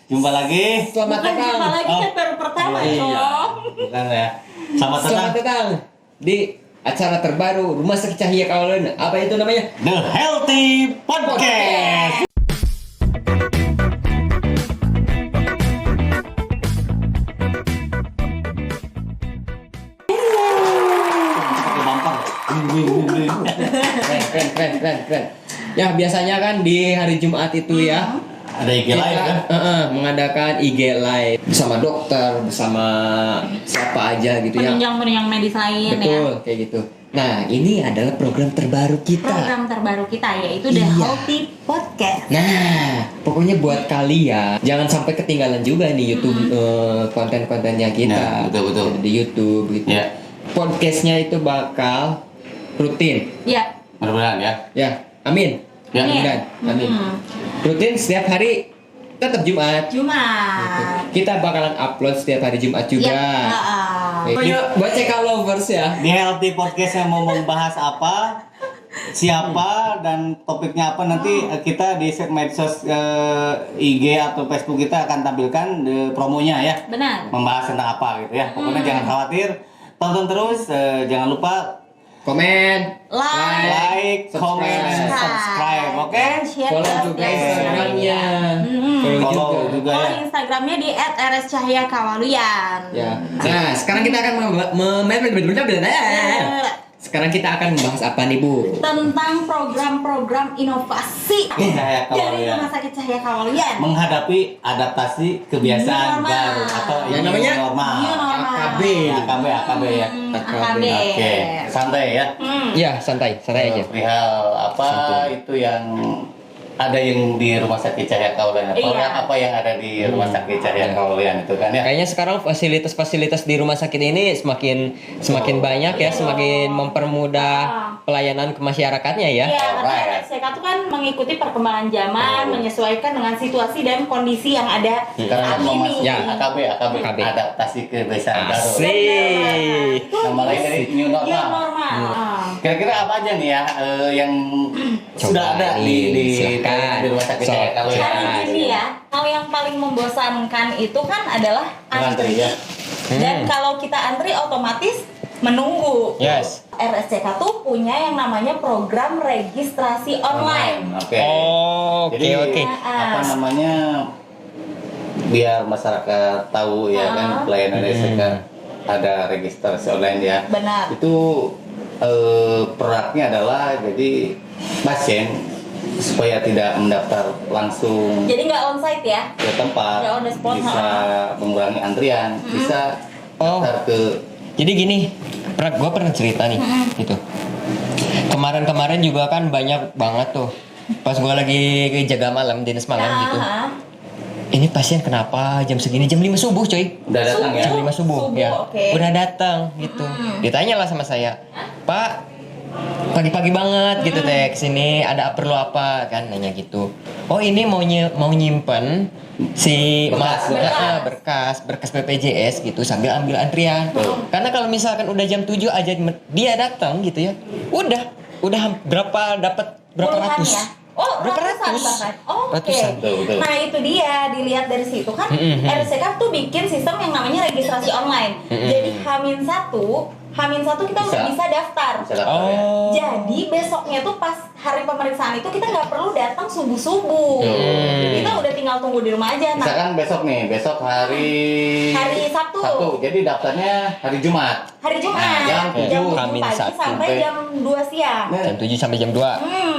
Jumpa lagi. Selamat Bukan datang. jumpa lagi kan baru pertama iya. dong. Bukan ya. Selamat Selamat datang. datang di acara terbaru Rumah Sakit Cahaya Kawalan. Apa itu namanya? The Healthy Podcast. Pakai bumper. Keren. Ya biasanya kan di hari Jumat itu ya Ada IG live kan? mengadakan IG live bersama dokter, bersama siapa aja gitu ya. Penunjang medis lain ya. Betul, kayak gitu. Nah, ini adalah program terbaru kita. Program terbaru kita yaitu The Iya. Healthy Podcast. Nah, pokoknya buat kalian jangan sampai ketinggalan juga nih YouTube konten-kontennya kita. Nah, betul. Di YouTube gitu. Ya. Podcastnya itu bakal rutin. Ya. Mudah-mudahan ya. Ya, amin. Ya. Mudah-mudahan. Amin. Rutin setiap hari, tetap Jumat. Jumat. Kita bakalan upload setiap hari Jumat juga. Ya. Oke, buat CK lovers ya. Di Healthy Podcast yang mau membahas apa, siapa dan topiknya apa nanti kita di medsos IG atau Facebook kita akan tampilkan promonya ya. Benar. Membahas tentang apa gitu ya. Pokoknya jangan khawatir, tonton terus, jangan lupa Komen, like, comment, and subscribe, oke? Share follow ke juga sosial Instagramnya. media. Follow juga ya. Follow Instagramnya di @rscahayakawaluyan. Ya. Nah, sekarang kita akan Sekarang kita akan membahas apa nih, Bu? Tentang program-program inovasi Cahaya dari Kawaluyan. Rumah Sakit Cahaya Kawaluyan. Menghadapi adaptasi kebiasaan New normal. baru atau Yang new namanya normal. New normal. AKB. AKB ya. AKB. Oke, santai ya. Ya, santai aja. Perihal apa itu yang ada yang di Rumah Sakit Cahaya Kawaluyan. Iya. Apa yang ada di Rumah Sakit Cahaya Kawaluyan itu kan ya. Kayaknya sekarang fasilitas-fasilitas di rumah sakit ini semakin banyak ya, semakin mempermudah pelayanan ke masyarakatnya ya. Iya, karena Alright. RSCK itu kan mengikuti perkembangan zaman, menyesuaikan dengan situasi dan kondisi yang ada Sekarang saat mau ini. masuk Ya. AKB, adaptasi kebiasaan baru. Asik. Nama lain dari new normal. New normal. Kira-kira apa aja nih ya yang sudah ada di Rumah Sakit Cahaya Kawaluyan? Hari ini ya, hal yang paling membosankan itu kan adalah Antri ya. Dan kalau kita antri otomatis menunggu. Yes. RSCK tuh punya yang namanya program registrasi online. Oke. Oh, Jadi oke. apa namanya biar masyarakat tahu ya kan pelayanan RSCK ada registrasi online ya. Benar. Itu produknya adalah jadi pasien supaya tidak mendaftar langsung Jadi nggak onsite ya? ke tempat, Nggak on the spot, bisa mengurangi antrian, bisa Oh. daftar ke Jadi gini, gue pernah cerita nih, gitu. Kemarin juga kan banyak banget tuh. Pas gue lagi jaga malam, dinas malam gitu. Ini pasien kenapa jam segini, jam 5 subuh coy. udah datang ya. Jam 5 subuh, ya. oke. Udah datang gitu. Ditanya lah sama saya, Pak, pagi-pagi banget gitu teh kesini, ada perlu apa kan, nanya gitu. Oh ini mau nyimpen si berkas BPJS gitu sambil ambil antrian. Karena kalau misalkan udah jam 7 aja dia datang gitu ya, udah berapa dapat berapa Puluhan ratus? ya? Oh, Berapa ratusan ratus? bahkan. Oh, oke. Ratusan. Betul. Nah, itu dia, dilihat dari situ kan RSCK tuh bikin sistem yang namanya registrasi online. Jadi H-1 kita udah bisa daftar. Bisa daftar ya. Oh. Jadi besoknya tuh pas hari pemeriksaan itu kita nggak perlu datang subuh-subuh. Kita udah tinggal tunggu di rumah aja. Nah, Misalkan besok hari Sabtu. Jadi daftarnya hari Jumat. Hari Jumat Nah, jam jam 7 H-1 pagi sampai jam 2 siang. Nah, Jam 7 sampai jam 2.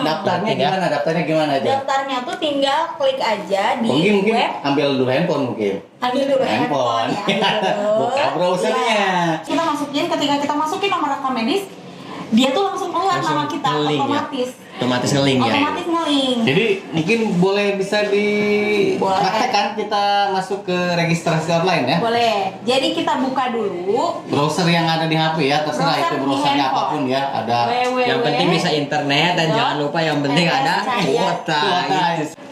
daftarnya Penting ya. gimana? Daftarnya gimana aja? Daftarnya tuh tinggal klik aja di Mungkin web. ambil dulu handphone mungkin. Ambil dulu Handphone. ya. Buka browsernya. Iya. Ketika kita masukin nomor rekam medis, dia tuh langsung keluar Langsung nama kita nge-link ya? otomatis. Otomatis nge-link ya. Otomatis nge-link. Jadi mungkin bisa Boleh. dipraktekkan kita masuk ke registrasi online ya. Boleh. Jadi kita buka dulu. Browser yang ada di HP ya, terserah Browser itu di browsernya handphone. apapun ya. Ada Yang penting bisa internet dan Dot. jangan lupa yang penting ada Cahaya. kuota. kuota.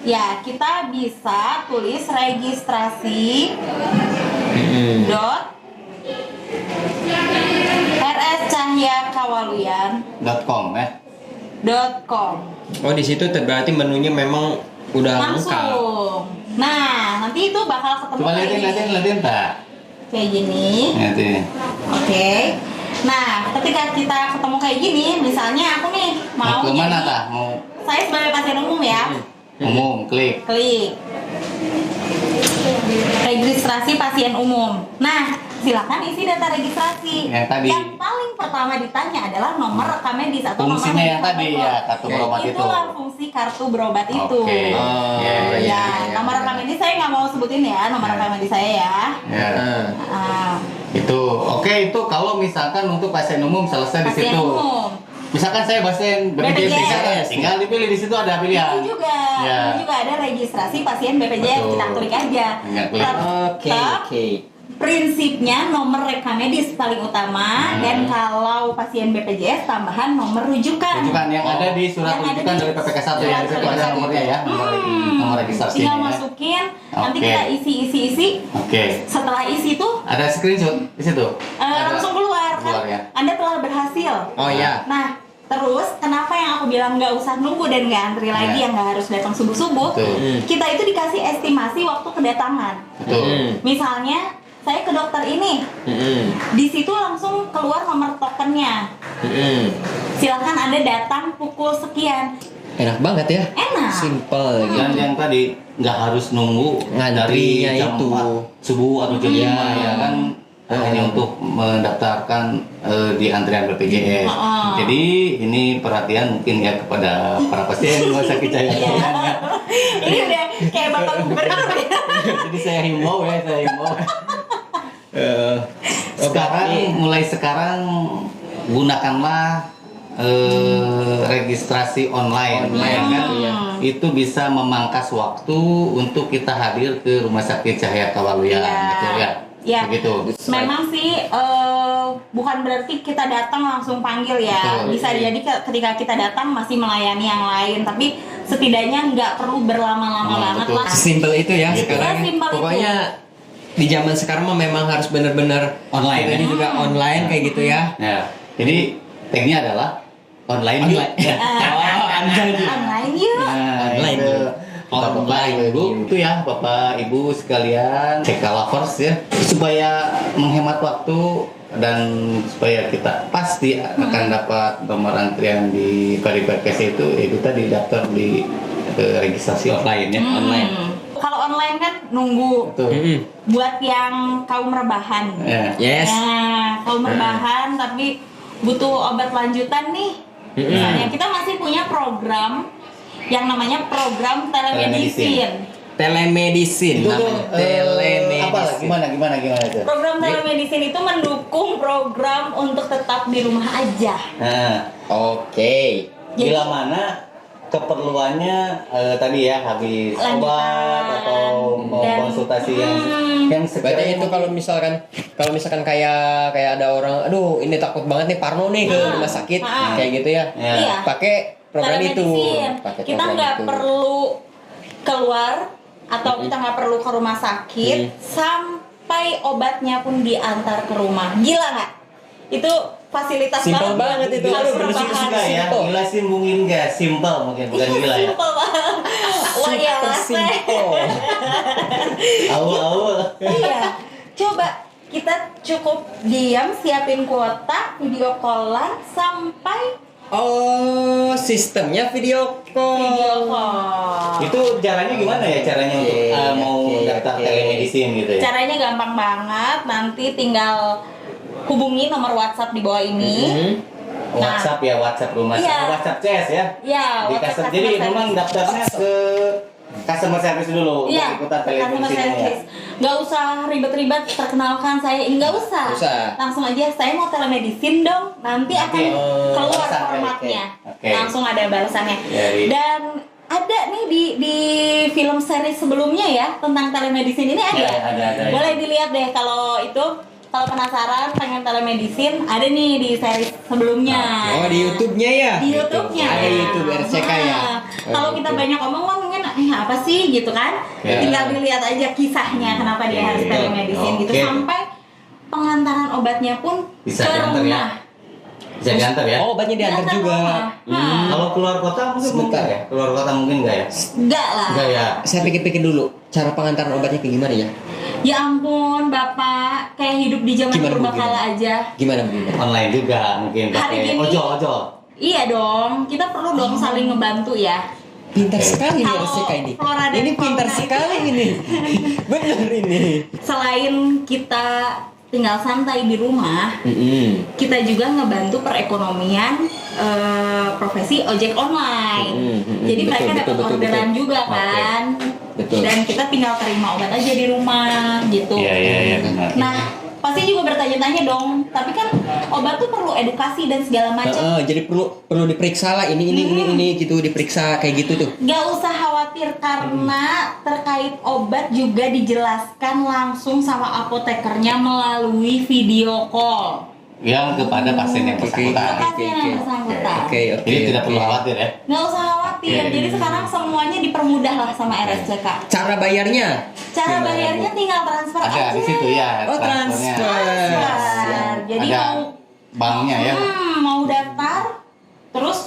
Ya, kita bisa tulis registrasi dot .com ya. .com. Oh di situ berarti menunya memang Udah langsung. lengkap. Nah, nanti itu bakal ketemu Coba kayak liatin gini. tak. Kayak gini. Liatin. Oke. Nah, ketika kita ketemu kayak gini, misalnya aku nih Mau mau ke mana jadi- tak? Mau Saya sebagai pasien umum ya. umum, klik. Klik. Registrasi pasien umum. Nah, silakan isi data registrasi. Yang tadi. Yang paling pertama ditanya adalah nomor rekam medis atau nomor Fungsinya yang medis tadi atau- ya, kartu berobat itu. Itulah fungsi kartu berobat itu. Oke. Oh, Ya, iya, Ya, iya, nomor iya. rekam medis saya nggak mau sebutin ya, nomor Ya. rekam medis saya ya. Ya. Ah, Itu. Oke, itu kalau misalkan untuk pasien umum selesai di pasien situ. umum. Misalkan saya pasien BPJS, BPJS. tinggal dipilih di situ ada pilihan. Itu juga, Ya. itu juga ada registrasi pasien BPJS, Betul. kita klik aja. Tinggal klik. Oke, oke. Prinsipnya nomor rekam medis paling utama dan kalau pasien BPJS tambahan nomor rujukan. Rujukan yang ada di surat Yang ada rujukan di dari PPK 1 ya, di situ ada surat nomornya ya, nomor registrasinya. Tinggal ya. masukin, nanti Oke. kita isi. Oke. Setelah isi itu Ada screenshot di situ. Ada. langsung keluar kan? Keluar, ya. Anda telah berhasil. Oh ya. Nah, terus kenapa yang aku bilang nggak usah nunggu dan nggak antri lagi, Ya. yang nggak harus datang subuh-subuh? Betul. Kita itu dikasih estimasi waktu kedatangan. Betul. Misalnya saya ke dokter ini, di situ langsung keluar nomor tokennya. Silahkan Anda datang pukul sekian. Enak banget ya. Enak. Simple gitu. Dan yang tadi nggak harus nunggu dari Ngantrinya jam itu. 4 subuh atau jam 5 ya kan, hanya untuk mendaftarkan di antrian BPJS. Jadi ini perhatian mungkin ya kepada para pasien rumah sakit Cahaya Iya. Kauman ya. Ini udah kayak bapak gubernur ya. Jadi saya himbau. Mulai sekarang gunakanlah registrasi online, ya kan? Itu bisa memangkas waktu untuk kita hadir ke Rumah Sakit Cahaya Kawaluyan, betul ya? Ya. Begitu. Memang sih bukan berarti kita datang langsung panggil ya. Betul. Bisa jadi ketika kita datang masih melayani yang lain, tapi setidaknya nggak perlu berlama-lama banget betul. lah. Sesimpel itu ya Gitu. sekarang. Sesimpel itu. Pokoknya di zaman sekarang mah memang harus benar-benar Online, Ini ya? juga online kayak gitu ya. Ya, jadi tagnya adalah online. Online. Oh, online. Online yuk. Nah, Online. itu Bapak Ibu itu ya, Bapak Ibu sekalian, CK lovers ya, supaya menghemat waktu dan supaya kita pasti akan dapat nomor antrian di verifikasi itu tadi daftar di registrasi online ya, online. Kalau online kan nunggu. Betul. Buat yang kaum rebahan. Ya. Yes. Nah, kaum rebahan tapi butuh obat lanjutan nih. Misalnya kita masih punya program yang namanya program telemedicine. Telemedicine. Itu tuh apa? Telemedicine. Gimana itu? Program telemedicine itu mendukung program untuk tetap di rumah aja. Nah, Oke. Jadi- bila mana keperluannya tadi ya habis Lanjutan. obat atau mau Dan- konsultasi yang Berarti sekiranya itu kalau misalkan kayak ada orang, aduh ini takut banget nih Parno nih ke rumah sakit kayak gitu ya. Ya. Iya. Pakai program itu. Telemedicine. Pakai Kita program nggak itu. perlu keluar atau kita nggak perlu ke rumah sakit sampai obatnya pun diantar ke rumah. Gila nggak? Itu fasilitas Simple banget itu. Harus Aduh, bener sih, rebahan. Enggak ya, Simple. gila sih mungkin enggak, simple mungkin bukan gila ya. Simple banget. Wah ya Super simple. Awal-awal. Iya. Coba kita cukup diam, siapin kuota, video callan sampai Oh, sistemnya video call. video call. Itu caranya gimana ya caranya untuk mau daftar telemedicine gitu ya? Caranya gampang banget. Nanti tinggal hubungi nomor WhatsApp di bawah ini. WhatsApp ya, WhatsApp rumah Iya. sakit, WhatsApp CS ya. Ya, Di WhatsApp customer, jadi customer memang service. daftarnya ke customer service dulu Iya, untuk ikutan customer telemedicine ya. service. Nggak usah ribet-ribet perkenalkan saya, nggak usah. Nggak usah. Langsung aja, saya mau telemedicine dong. Nanti akan keluar balasan, formatnya. oke. Langsung ada balasannya. Jadi- Dan ada nih di film series sebelumnya ya tentang telemedicine ini ada. Ya, ada. Boleh dilihat deh kalau itu. Kalau penasaran pengen telemedicine, ada nih di series sebelumnya. Oh, di YouTube-nya ya? Di YouTube-nya. Ada YouTube RCK ya? Nah, kalau Oh, kita gitu. banyak ngomong wah mungkin apa sih gitu kan? Ya. Tinggal dilihat aja kisahnya kenapa dia harus Oke. telemedicine gitu Oke. sampai pengantaran obatnya pun Bisa ke diantar ya? rumah. Bisa diantar ya? Oh, obatnya diantar juga. rumah. Kalau keluar kota mungkin Sebentar. enggak ya? Keluar kota mungkin enggak ya? Enggak lah. Enggak ya? Saya pikir-pikir dulu cara pengantaran obatnya kayak gimana ya? Ya ampun, Bapak, kayak hidup di zaman Gimana, Bu? purbakala aja. Gimana begini? Online juga mungkin Hari pakai gini- ojol. Iya dong, kita perlu dong saling ngebantu ya. Pintar Oke. sekali nih Kalau RSCK ini. Flora dan Ini pintar fauna sekali ini. Bener ini. Selain kita tinggal santai di rumah, kita juga ngebantu perekonomian profesi ojek online. Jadi Betul, mereka dapat betul, orderan betul. juga Oke. kan. Betul. Dan kita tinggal terima obat aja di rumah gitu. Iya benar. Nah, pasti juga bertanya-tanya dong. Tapi kan obat tuh perlu edukasi dan segala macam. Jadi perlu diperiksa lah ini gitu, diperiksa kayak gitu tuh. Gak usah khawatir karena terkait obat juga dijelaskan langsung sama apotekernya melalui video call. Yang kepada pasien yang bersangkutan. Pasien yang bersangkutan. Oke. Jadi tidak perlu khawatir ya. Nggak usah khawatir. Oke. Jadi sekarang semuanya dipermudah lah sama RSCK. Cara bayarnya? Cara Gimana, bayarnya Bu? tinggal transfer Ada aja. di situ ya. Oh, transfernya. Transfer. Jadi Ada mau banknya ya. mau daftar, terus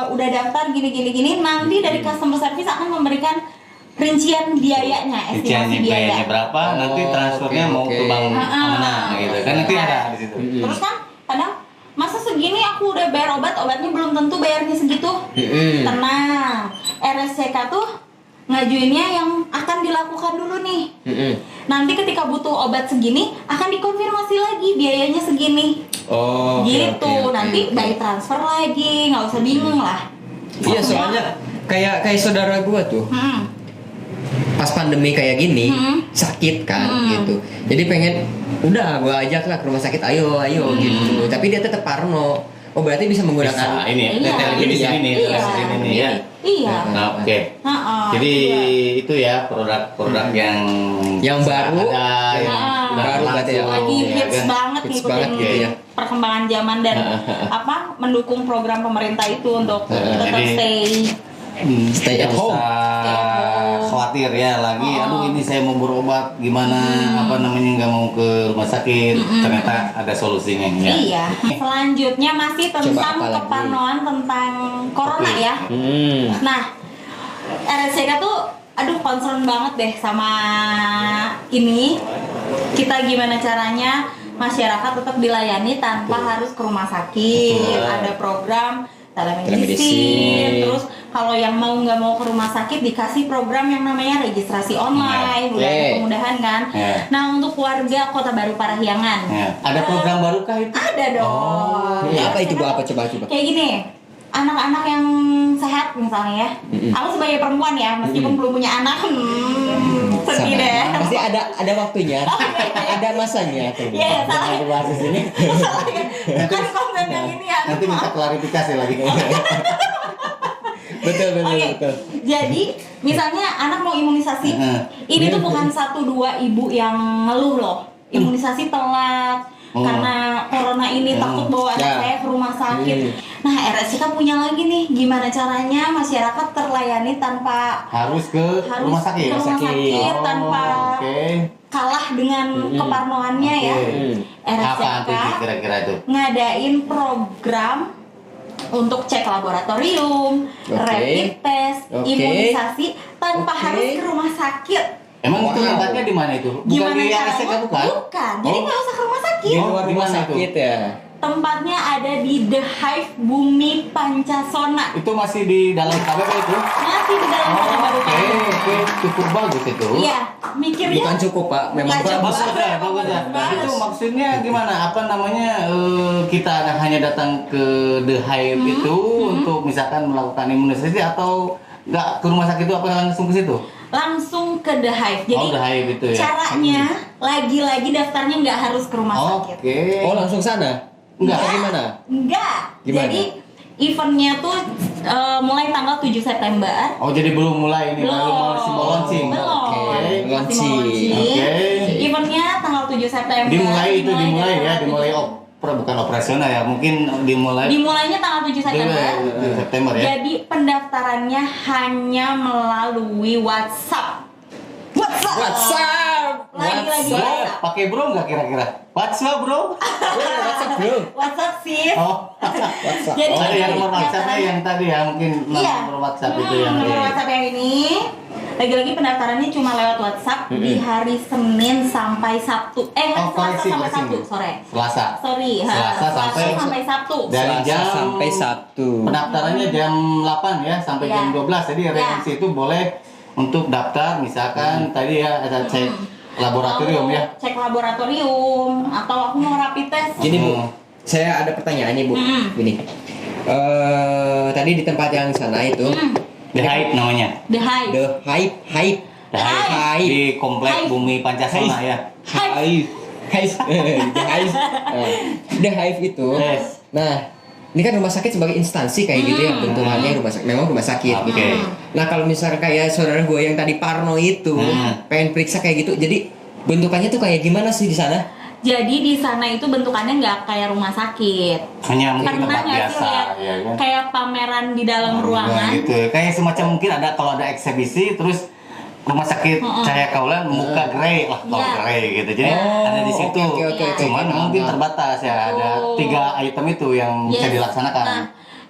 udah daftar gini, nanti dari customer service akan memberikan rincian biayanya, Rinciannya estimasi biaya. biayanya berapa, nanti Oh, transfernya oke, mau oke. ke bank mana gitu kan nanti Iya. ada di situ. Terus kan kadang masa segini aku udah bayar obatnya belum tentu bayarnya segitu. Tenang, RSCK tuh ngajuinnya yang akan dilakukan dulu nih. Nanti ketika butuh obat segini akan dikonfirmasi lagi biayanya segini. Oh, oke, Gitu, oke, oke. nanti by transfer lagi, nggak usah bingung lah. Iya, soalnya kayak saudara gua tuh Hmm. pas pandemi kayak gini sakit kan Hmm. gitu. Jadi pengen udah gua ajak lah ke rumah sakit, ayo gitu. Tapi dia tetap parno. Oh, berarti bisa Bisa menggunakan ini Iya. telemedicine Iya. ini Iya. telemedicine ini ya. Iya. Nah, oke. Ha-ha, Jadi iya. itu ya produk-produk yang baru, ada yang yang udah baru berarti ya. langsung, Lagi ya hits kan? banget Hits ngikutin banget gitu ya. perkembangan zaman dan mendukung program pemerintah itu untuk tetap Jadi- stay. Stay at Tidak home. usah khawatir ya lagi. Aduh ini saya mau berobat gimana apa namanya nggak mau ke rumah sakit. Ternyata ada solusinya ya. Iya. Selanjutnya masih Coba tentang apa lagi? keparnoan tentang corona ya. Nah, RSCK tuh aduh concern banget deh sama ini. Kita gimana caranya masyarakat tetap dilayani tanpa harus ke rumah sakit. Betul. Ada program telemedicine. Telemedicine. Terus kalau yang mau nggak mau ke rumah sakit dikasih program yang namanya registrasi online. Udah ada Oke. kemudahan kan. Ya. Nah, untuk warga Kota Baru Parahyangan. Ya. Ada program baru kah itu? Ada dong. Apa itu Bu? RSCK Apa coba? Kayak gini, anak-anak yang sehat misalnya ya. Aku sebagai perempuan ya, meskipun belum punya anak, sedih Sama. deh. Pasti ada waktunya. Ada masanya tuh. Iya, salah. Jangan dibahas di sini. Kan konten yang ini ya. Nanti minta klarifikasi lagi. Betul. Oke. Jadi, misalnya anak mau imunisasi, ini tuh bukan 1-2 ibu yang ngeluh loh. Imunisasi telat karena corona ini takut bawa anak Ya. saya ke rumah sakit. Nah, RSCK punya lagi nih, gimana caranya masyarakat terlayani tanpa Harus ke harus rumah sakit. ke rumah sakit Oh, tanpa Oke. kalah dengan keparnoannya ya. Apa RSCK nanti kira-kira itu? ngadain program untuk cek laboratorium, Oke. rapid test, Oke. imunisasi tanpa Oke. harus ke rumah sakit. Emang itu Wow. tempatnya di mana itu? Bukan Gimana di caranya? RSCK bukan? Bukan. Jadi Oh. nggak usah ke rumah sakit. Di luar Di rumah mana sakit ya. Tempatnya ada di The Hive Bumi Pancasona. Itu masih di dalam KBP itu? Masih di dalam Kota Baru Oke, oke, cukup bagus itu. Iya, mikirnya Bukan cukup Pak, memang Bukan bagus. cukup. Bagus ya. Bagus. Itu maksudnya gimana? Apa namanya? Kita hanya datang ke The Hive itu untuk misalkan melakukan imunisasi atau nggak ke rumah sakit itu apa langsung ke situ? langsung ke The Hive. Jadi Oh, The Hive itu ya. caranya lagi-lagi daftarnya nggak harus ke rumah sakit. Oke. Oh, langsung sana? Enggak. Atau gimana? Enggak. Gimana? Jadi eventnya tuh mulai tanggal 7 September. Oh, jadi belum mulai ini, baru masih mau launching. Belum. Oke. Masih mau Launching. Oke. Eventnya tanggal 7 September. Dimulai ya, dari dimulai bukan operasional ya, mungkin dimulai Dimulainya tanggal 7 September. di September ya. Jadi pendaftarannya hanya melalui WhatsApp. WhatsApp. WhatsApp. Lagi Bro, WhatsApp. pakai bro nggak kira-kira? WhatsApp bro? WhatsApp bro. WhatsApp sis. Oh, WhatsApp. Jadi oh, gini, yang nomor WhatsAppnya pendaftarannya- yang tadi ya mungkin Iya. nomor WhatsApp itu yang nomor WhatsApp yang ini. Lagi-lagi pendaftarannya cuma lewat WhatsApp di hari Senin sampai Sabtu. Oh, Selasa koreksi, sampai koreksi. Sabtu, sore. Selasa. Sorry, Selasa sampai Sabtu. dari Selasa jam sampai Sabtu. Pendaftarannya jam 8 ya sampai Iya. jam 12. Jadi Iya. referensi itu boleh untuk daftar misalkan tadi ya ada cek laboratorium Mau ya. Cek laboratorium atau aku mau rapid test. Gini Bu, saya ada pertanyaan nih Bu. Gini. Tadi di tempat yang sana itu, The Hype namanya. The Hive. The Hype, Hype, The Hype di komplek Hype. Bumi Pancasila ya. Hive, Hive, The Hive, The Hive itu. Yes. Nah, ini kan rumah sakit sebagai instansi kayak gitu ya, bentukannya rumah sakit, memang rumah sakit. Oke. Gitu. Nah, kalau misalnya kayak saudara gue yang tadi Parno itu, pengen periksa kayak gitu, jadi bentukannya tuh kayak gimana sih di sana? Jadi di sana itu bentukannya nggak kayak rumah sakit. Hanya mungkin Pernah tempat nggak sih biasa lihat ya kan. kayak pameran di dalam ruangan? Gitu. Kayak semacam mungkin ada kalau ada eksebisi terus rumah sakit Cahaya Kaulan muka grey lah, kalau Iya. grey gitu. Jadi Oh, ada di situ. oke, Cuman mungkin terbatas ya, ada Betul. 3 item itu yang bisa Yes. dilaksanakan. Nah,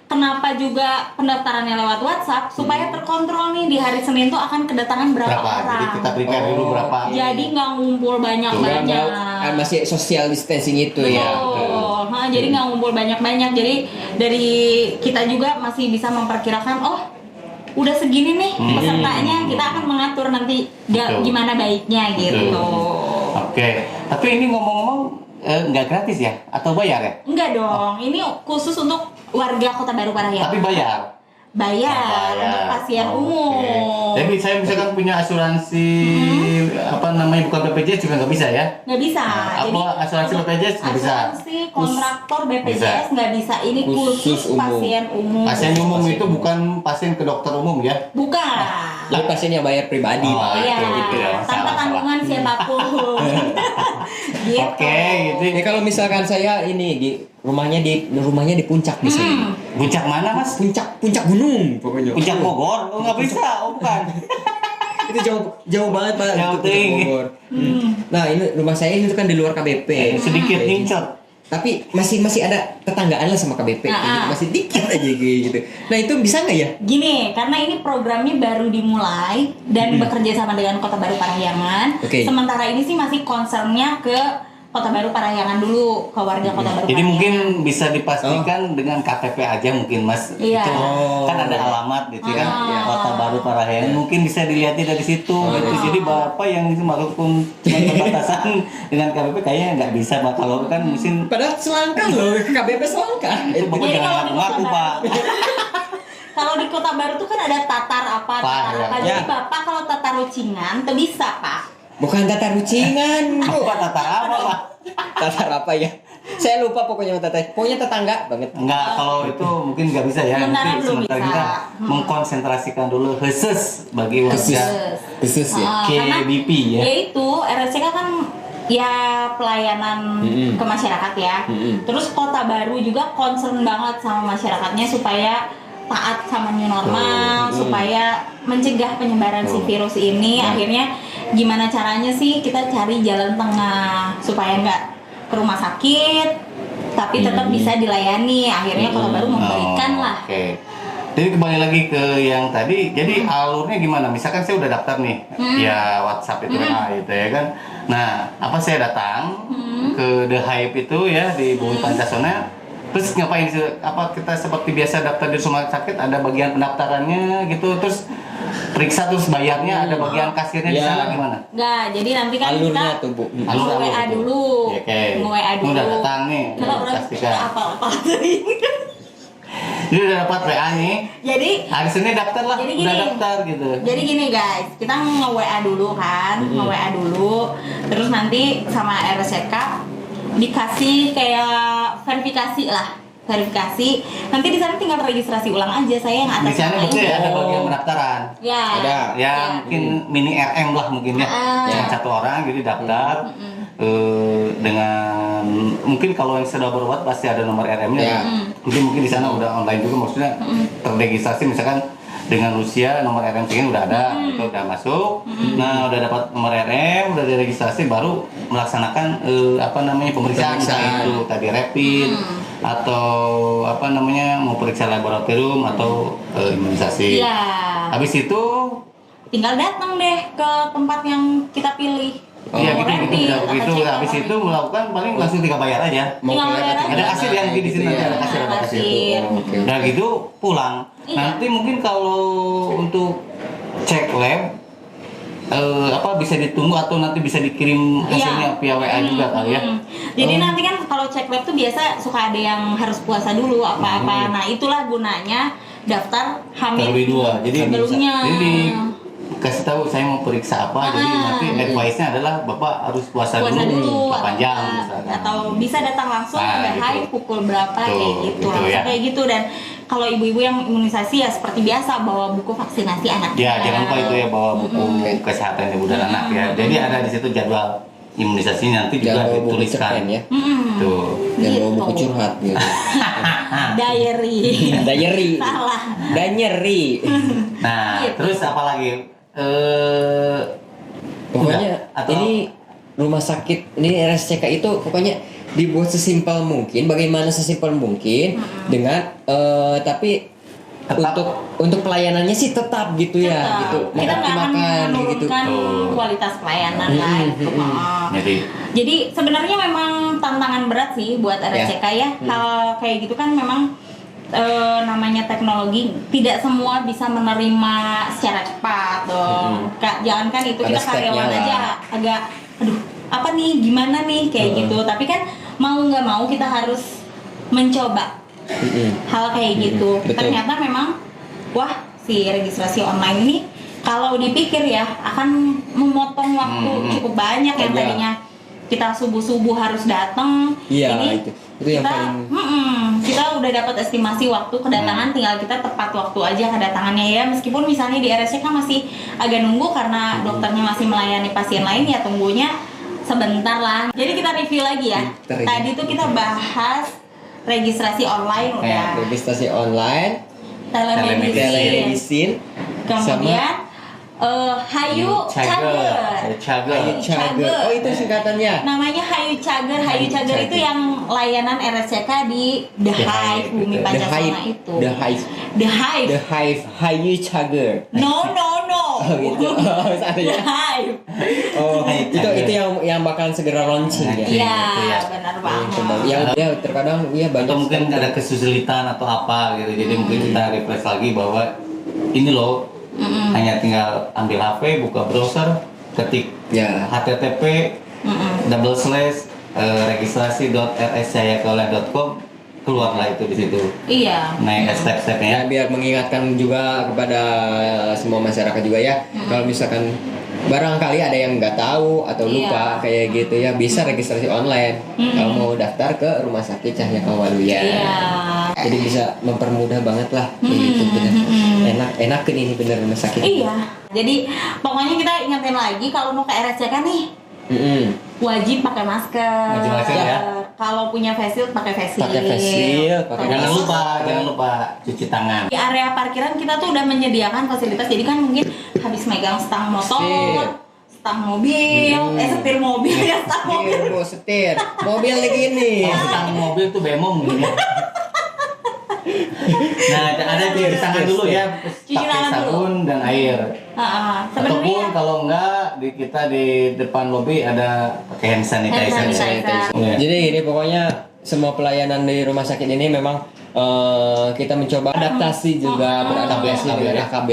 kenapa juga pendaftarannya lewat WhatsApp? Supaya terkontrol nih di hari Senin tuh akan kedatangan berapa orang. Jadi kita prepare dulu Oh. berapa. Jadi nggak ngumpul banyak-banyak. Masih social distancing itu ya. Betul. Nah, jadi nggak ngumpul banyak-banyak. Jadi dari kita juga masih bisa memperkirakan, oh udah segini nih pesertanya, kita akan mengatur nanti Betul. gimana baiknya gitu. Oke. Tapi ini ngomong-ngomong nggak gratis ya? Atau bayar ya? Enggak dong, ini khusus untuk warga Kota Baru Parahyangan. Tapi bayar. Bayar untuk pasien Oke. umum. Jadi saya misalkan punya asuransi apa namanya bukan BPJS juga nggak bisa ya? Nggak bisa. Nah, Jadi apa asuransi untuk BPJS nggak bisa? Asuransi kontraktor BPJS nggak bisa. Ini Khusus khusus umum. pasien umum. Pasien umum itu bukan pasien ke dokter umum ya? Bukan. Jadi pasien yang bayar pribadi, Oh, Pak. Iya, gitu ya, tanpa salah. tanggungan siapapun. Gitu. Oke, gitu. Ini kalau misalkan saya ini di rumahnya di puncak di sini. Puncak mana mas? Puncak gunung pokoknya. Puncak Bogor? Oh nggak bisa, oh bukan. Itu jauh banget Pak. Jauh itu Puncak tinggi. Bogor. Nah, ini rumah saya ini kan di luar KBP. Sedikit Kayak gitu. hincot. Tapi masih ada tetanggaan lah sama KBP. Ah. Masih dikit aja kayak gitu. Nah, itu bisa nggak ya? Gini, karena ini programnya baru dimulai dan bekerja sama dengan Kota Baru Parahyangan. Oke. Sementara ini sih masih concernnya ke Kota Baru Parahyangan dulu, ke warga Kota Baru Jadi Parahyangan. mungkin bisa dipastikan dengan KTP aja mungkin mas. Iya. Itu Oh. kan ada alamat gitu kan. Ah. Kota Baru Parahyangan mungkin bisa dilihatnya dari situ. Gitu. Jadi bapak yang itu walaupun cuma perbatasan dengan KTP kayaknya nggak bisa pak. Kalau kan mungkin Padahal selangkah loh, KBP selangkah. itu bapak Jadi jangan kalau di ngaku-ngaku Kota pak. Kalau di Kota Baru tuh kan ada tatar apa, tatar ya. apa. Ya. Jadi Bapak kalau tatar Rucingan tuh bisa, Pak. Bukan tatar rucingan, Bu. Apa tatar apa pak? Tatar apa ya? Saya lupa pokoknya tatar. Pokoknya tetangga banget. Enggak, kalau itu mungkin nggak bisa ya. Sementara Nanti belum sementara bisa. kita mengkonsentrasikan dulu khusus bagi warga Khusus ya. Karena KBP ya. yaitu RSCK kan ya pelayanan ke masyarakat ya. Terus Kota Baru juga concern banget sama masyarakatnya supaya taat sama new normal, supaya mencegah penyebaran si virus ini. Akhirnya gimana caranya sih kita cari jalan tengah supaya nggak ke rumah sakit tapi tetap bisa dilayani. Akhirnya Kota Baru memberikan lah. Oke. Jadi kembali lagi ke yang tadi. Jadi alurnya gimana? Misalkan saya udah daftar nih, ya WhatsApp itu itu ya kan. Nah, apa saya datang ke The Hype itu ya di Bumi Pancasila. Terus ngapain sih? Apa kita seperti biasa daftar di rumah sakit ada bagian pendaftarannya gitu, terus periksa terus bayarnya ada bagian kasirnya di Ya. sana gimana? Nggak, jadi nanti kan Alurnya kita tuh, Bu. Alur- nge-WA alur tuh. dulu. Ya, oke. Nge-WA dulu. Udah datang nih, Kita udah udah pastikan. apa-apa. Jadi udah dapat WA nih. Jadi Hari Senin daftar lah, Jadi udah gini. daftar gitu. Jadi gini guys, kita nge-WA dulu kan, nge-WA dulu, terus nanti sama RSCK dikasih kayak verifikasi lah, verifikasi. Nanti di sana tinggal registrasi ulang aja, saya yang atas Di sana nama berarti ini. ada bagian pendaftaran. Ya. Ada. Ya mungkin mini RM lah mungkin ya. Ah. Cuma 1 orang jadi daftar dengan mungkin kalau yang sudah berobat pasti ada nomor RM-nya. Ya. Mungkin di sana udah online juga maksudnya terregistrasi misalkan dengan Rusia nomor RM segini udah ada, itu udah masuk. Nah, udah dapat nomor RM, udah diregistrasi, baru melaksanakan pemeriksaan itu tadi rapid atau mau periksa laboratorium atau imunisasi. Iya. Habis itu Tinggal datang deh ke tempat yang kita pilih. iya Mau gitu. rapid, Begitu atau habis check-up itu melakukan paling langsung tinggal bayar aja. Tinggal bayar aja. Ada kasir yang di sini nanti ya. ada kasir. Kasir. Oke. Udah gitu pulang. Iya. Nanti mungkin kalau untuk cek lab bisa ditunggu atau nanti bisa dikirim hasilnya via WA juga kali ya. Jadi nanti kan kalau cek lab tuh biasa suka ada yang harus puasa dulu apa-apa. Nah, itulah gunanya daftar hamil Terlebih dua. Jadi sebelumnya. jadi kasih tahu saya mau periksa apa, jadi nanti advice-nya adalah Bapak harus puasa dulu 8 jam misalkan. Atau bisa datang langsung Nah, udah gitu. hai pukul berapa Tuh, kayak gitu, gitu langsung ya. kayak gitu. Dan kalau ibu-ibu yang imunisasi ya seperti biasa bawa buku vaksinasi anak. Ya, jangan lupa itu ya bawa buku kesehatan ibu dan anak ya. Jadi ada di situ jadwal imunisasi nanti juga Jangan bawa buku dituliskan. cerpen ya. Tuh. Jangan bawa Gitu. buku curhat gitu. Diary. Dayeri. Salah. Danyeri. Nah, Gitu. terus apa lagi? Pokoknya Udah, atau- ini rumah sakit ini RSCK itu pokoknya dibuat sesimpel mungkin, bagaimana sesimpel mungkin dengan tapi Tetap. untuk pelayanannya sih tetap gitu ya, Tetap. gitu. Kita nggak akan gitu. menurunkan Tuh. kualitas pelayanan lah itu. Maaf. Jadi Jadi sebenarnya memang tantangan berat sih buat RSCK ya. Hal kayak gitu kan memang namanya teknologi tidak semua bisa menerima secara cepat dong. Jangankan itu Ada kita speknya karyawan lah. aja agak aduh apa nih gimana nih kayak gitu. Tapi kan mau nggak mau kita harus mencoba hal kayak gitu. Betul. Ternyata memang wah si registrasi online ini kalau dipikir ya akan memotong waktu cukup banyak yang Iya. tadinya kita subuh-subuh harus datang. Iya, Ini itu yang kita, paling kita udah dapat estimasi waktu kedatangan, tinggal kita tepat waktu aja kedatangannya ya. Meskipun misalnya di RSCK masih agak nunggu karena dokternya masih melayani pasien lain ya, tunggunya sebentar lah. Jadi kita review lagi ya. Bentar ya. Tadi tuh kita bahas registrasi online udah, registrasi online, telemedicine, telemedicine, kemudian Hayu Cager. Hayu Cager. Oh, itu singkatannya. Namanya Hayu Cager. Hayu Cager Cager. itu yang layanan RSCK di The Hive Bumi The Pancasila Hive. itu. The Hive. The Hive. The Hive. Hayu Cager. No. Oh gitu. Oh, sana The ya. Hive. Oh, Hayu itu Cager. yang bakalan segera launching ya. Iya, Gitu ya. benar Yang banget. ya terkadang ya banyak atau mungkin sekali. ada kesulitan atau apa gitu, jadi mungkin kita refresh lagi bahwa ini loh hanya tinggal ambil HP, buka browser, ketik Ya. http registrasi.rscayakaula.com, keluarlah itu di situ. Iya. Naik step-stepnya. Ya, biar mengingatkan juga kepada semua masyarakat juga ya, kalau misalkan barangkali ada yang nggak tahu atau lupa kayak gitu ya, bisa registrasi online kalau mau daftar ke Rumah Sakit Cahya Kawaluya. Iya. Jadi bisa mempermudah banget lah gitu, bener. Enakin ini bener rumah sakit. Iya. Jadi pokoknya kita ingetin lagi kalau mau ke RSCK nih wajib pakai masker. Wajib masker ya. Kalau punya face shield pakai face shield. Pakai face shield, pakai Terus Jangan lupa cuci tangan. di area parkiran kita tuh udah menyediakan fasilitas. Jadi kan mungkin habis megang stang motor, stang mobil, setir mobil ya, stang mobil. Setir, Bu, setir. Mobil lagi ini. Kalau stang mobil tuh bemong gitu ya. Nah, ada cuci tangan dulu ya, Cuci pakai tangan dulu. sabun dan air. Sebenarnya Ataupun kalau enggak kita di depan lobi ada pakai hand sanitizer. Hand sanitizer. Ya. Jadi ini pokoknya semua pelayanan di rumah sakit ini memang kita mencoba adaptasi juga, beradaptasi dengan AKB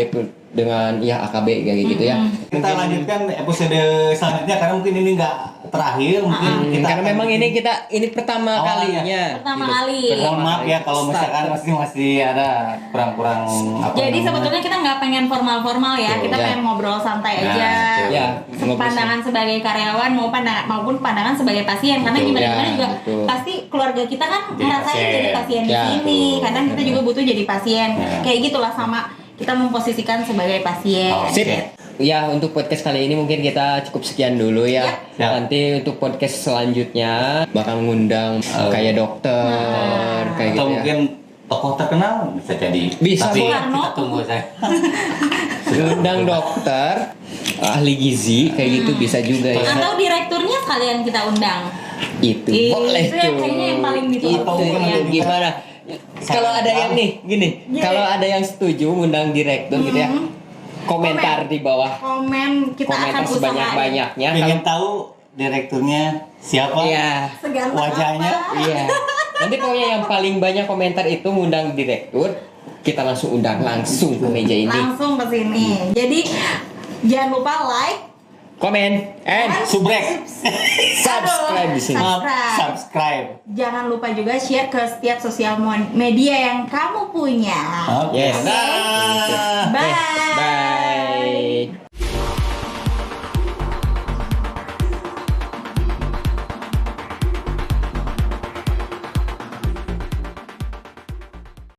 dengan AKB kayak gitu ya. Kita lanjutkan episode selanjutnya karena mungkin ini enggak terakhir, mungkin kita Karena akan- memang ini pertama Awalnya. kalinya. pertama gitu. kali. Mohon maaf ya kalau misalkan masih ada kurang-kurang apa. Jadi namanya. sebetulnya kita nggak pengen formal-formal ya, Betul. kita Ya. pengen ngobrol santai Nah, aja. betul. Ya, Pandangan sebagai karyawan maupun pandangan sebagai pasien, karena Betul. gimana Ya, juga betul. pasti keluarga kita kan Jadi ngerasain pasien. jadi pasien di Ya, sini, betul. kadang kita juga butuh jadi pasien, Ya. kayak gitulah sama kita memposisikan sebagai pasien. Oh, Sip. Oke. Ya, untuk podcast kali ini mungkin kita cukup sekian dulu ya. Ya. Nanti untuk podcast selanjutnya bakal ngundang kayak dokter kayak Atau gitu ya. mungkin tokoh terkenal bisa jadi. Bisa, Tapi Soekarno. kita tunggu saya. Undang dokter, ahli gizi kayak gitu bisa juga ya. Atau direkturnya kalian kita undang. Itu boleh Itu yang tuh. kayaknya yang paling ditunggu Itu ya. gimana? Kalau ada yang nih, gini, kalau ada yang setuju ngundang direktur gitu ya, komentar di bawah, Komen kita komentar akan usahain. sebanyak-banyaknya. Pengen tahu direkturnya siapa? Iya, Seganteng Wajahnya, apa? iya. Nanti pokoknya yang paling banyak komentar itu ngundang direktur, kita langsung undang langsung ke meja ini. Langsung ke sini. Jadi jangan lupa like, Komen and subrek. subscribe di sini. Subscribe. Jangan lupa juga share ke setiap sosial media yang kamu punya. Oke. Yes. Dah. Bye. Bye.